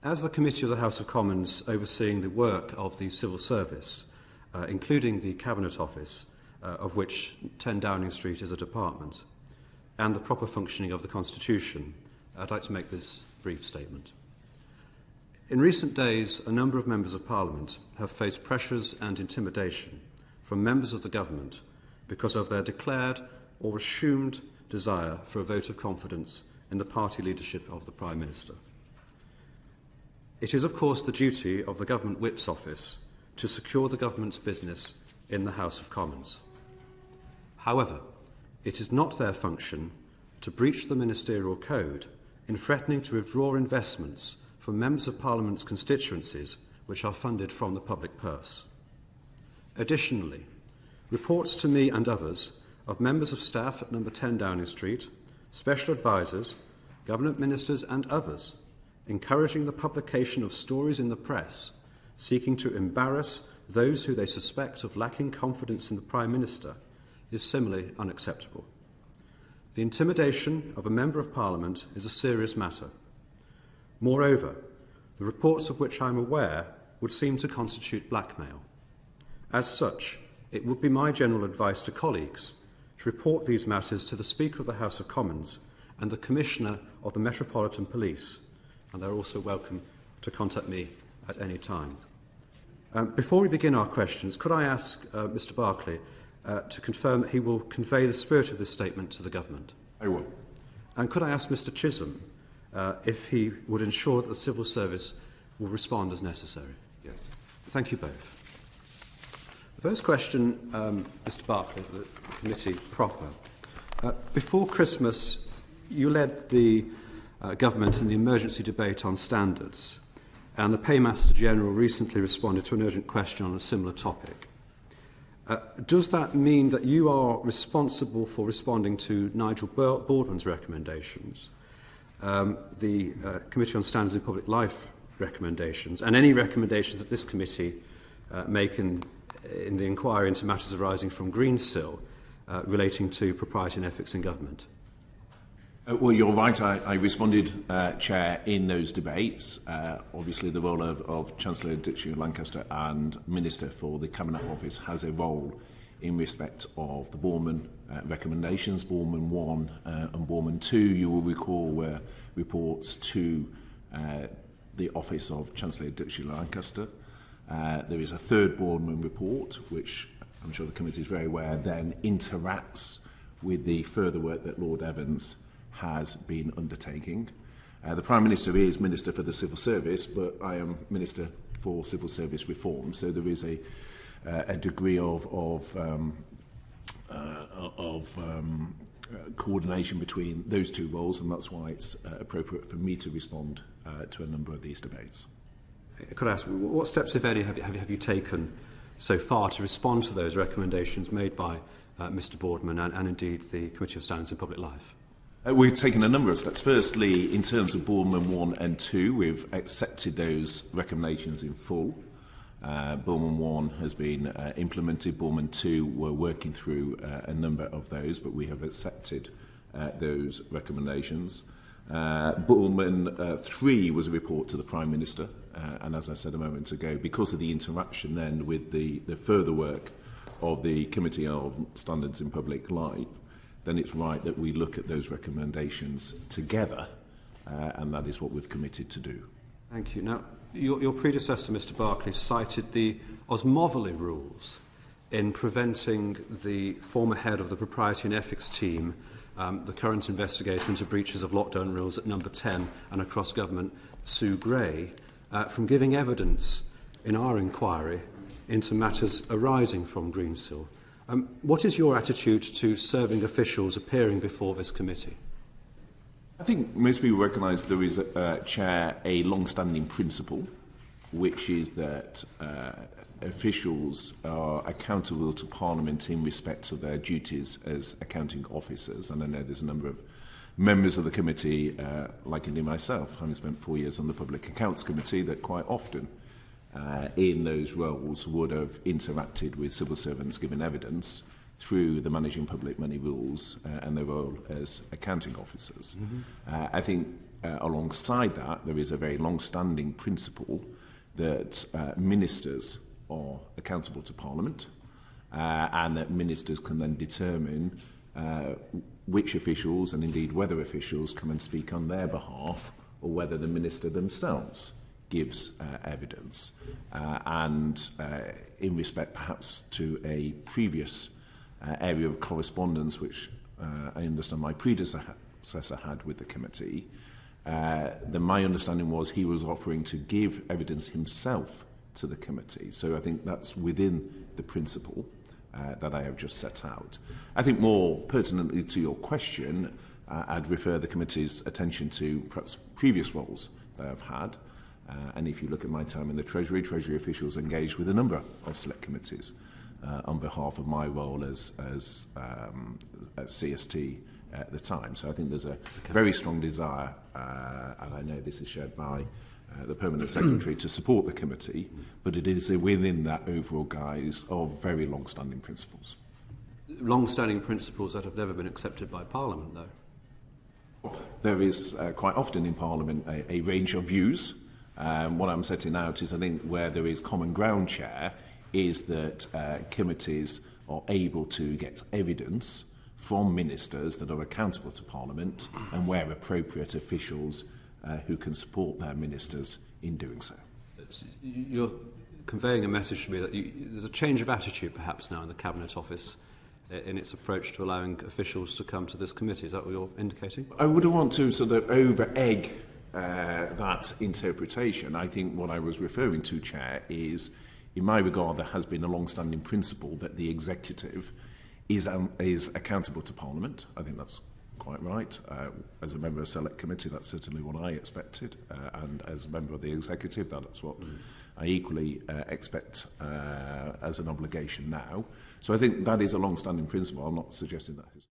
As the Committee of the House of Commons overseeing the work of the civil service, including the Cabinet Office, of which 10 Downing Street is a department, and the proper functioning of the Constitution, I'd like to make this brief statement. In recent days, a number of members of Parliament have faced pressures and intimidation from members of the government because of their declared or assumed desire for a vote of confidence in the party leadership of the Prime Minister. It is, of course, the duty of the Government Whip's office to secure the government's business in the House of Commons. However, it is not their function to breach the ministerial code in threatening to withdraw investments from members of Parliament's constituencies which are funded from the public purse. Additionally, reports to me and others of members of staff at No 10 Downing Street, special advisers, government ministers and others encouraging the publication of stories in the press seeking to embarrass those who they suspect of lacking confidence in the Prime Minister is similarly unacceptable. The intimidation of a Member of Parliament is a serious matter. Moreover, the reports of which I am aware would seem to constitute blackmail. As such, it would be my general advice to colleagues to report these matters to the Speaker of the House of Commons and the Commissioner of the Metropolitan Police, and they're also welcome to contact me at any time. Before we begin our questions, could I ask Mr Barclay to confirm that he will convey the spirit of this statement to the Government? I will. And could I ask Mr Chisholm if he would ensure that the civil service will respond as necessary? Yes. Thank you both. The first question, Mr Barclay, the committee proper. Before Christmas, you led the government in the emergency debate on standards, and the Paymaster General recently responded to an urgent question on a similar topic. Does that mean that you are responsible for responding to Nigel Boardman's recommendations, the Committee on Standards in Public Life recommendations, and any recommendations that this committee make in the inquiry into matters arising from Greensill relating to propriety and ethics in government? Well, you're right. I responded, Chair, in those debates. Obviously, the role of Chancellor Duchy Lancaster and Minister for the Cabinet Office has a role in respect of the Boardman recommendations. Boardman 1 and Boardman 2, you will recall, were reports to the Office of Chancellor Duchy Lancaster. There is a third Boardman report, which I'm sure the committee is very aware, then interacts with the further work that Lord Evans has been undertaking. The Prime Minister is Minister for the Civil Service, but I am Minister for Civil Service Reform, so there is a degree of coordination between those two roles, and that's why it's appropriate for me to respond to a number of these debates. Could I ask, what steps, if any, have you taken so far to respond to those recommendations made by Mr Boardman and indeed the Committee of Standards in Public Life? We've taken a number of steps. Firstly, in terms of Boardman 1 and 2, we've accepted those recommendations in full. Boardman 1 has been implemented. Boardman 2, we're working through a number of those, but we have accepted those recommendations. Boardman 3 was a report to the Prime Minister, and as I said a moment ago, because of the interaction then with the further work of the Committee on Standards in Public Life, then it's right that we look at those recommendations together, and that is what we've committed to do. Thank you. Now, your predecessor, Mr Barclay, cited the Osmovoly rules in preventing the former head of the Propriety and Ethics team, the current investigator into breaches of lockdown rules at No 10 and across government, Sue Gray, from giving evidence in our inquiry into matters arising from Greensill. What is your attitude to serving officials appearing before this committee? I think most people recognise there is, Chair, a long-standing principle, which is that officials are accountable to Parliament in respect of their duties as accounting officers. And I know there's a number of members of the committee, like indeed myself, having spent 4 years on the Public Accounts Committee, that quite often in those roles would have interacted with civil servants giving evidence through the managing public money rules and their role as accounting officers. I think alongside that, there is a very long-standing principle that ministers are accountable to Parliament, and that ministers can then determine which officials, and indeed whether officials, come and speak on their behalf, or whether the minister themselves gives evidence. And in respect perhaps to a previous area of correspondence which I understand my predecessor had with the committee, then my understanding was he was offering to give evidence himself to the committee. So I think that's within the principle that I have just set out. I think more pertinently to your question, I'd refer the committee's attention to perhaps previous roles that I've had. And if you look at my time in the Treasury officials engaged with a number of select committees on behalf of my role as CST at the time. So I think there's a very strong desire, and I know this is shared by the Permanent Secretary, to support the committee, but it is within that overall guise of very long-standing principles. Long-standing principles that have never been accepted by Parliament, though? There is quite often in Parliament a range of views. What I'm setting out is, I think, where there is common ground, Chair, is that committees are able to get evidence from ministers that are accountable to Parliament, and where appropriate, officials who can support their ministers in doing so. You're conveying a message to me that there's a change of attitude perhaps now in the Cabinet Office in its approach to allowing officials to come to this committee. Is that what you're indicating? I wouldn't want to sort of over-egg that interpretation. I think what I was referring to, Chair, is, in my regard, there has been a long-standing principle that the executive is accountable to Parliament. I think that's quite right. As a member of a select committee, that's certainly what I expected, and as a member of the executive, that's what I equally expect as an obligation now. So I think that is a long-standing principle. I'm not suggesting that is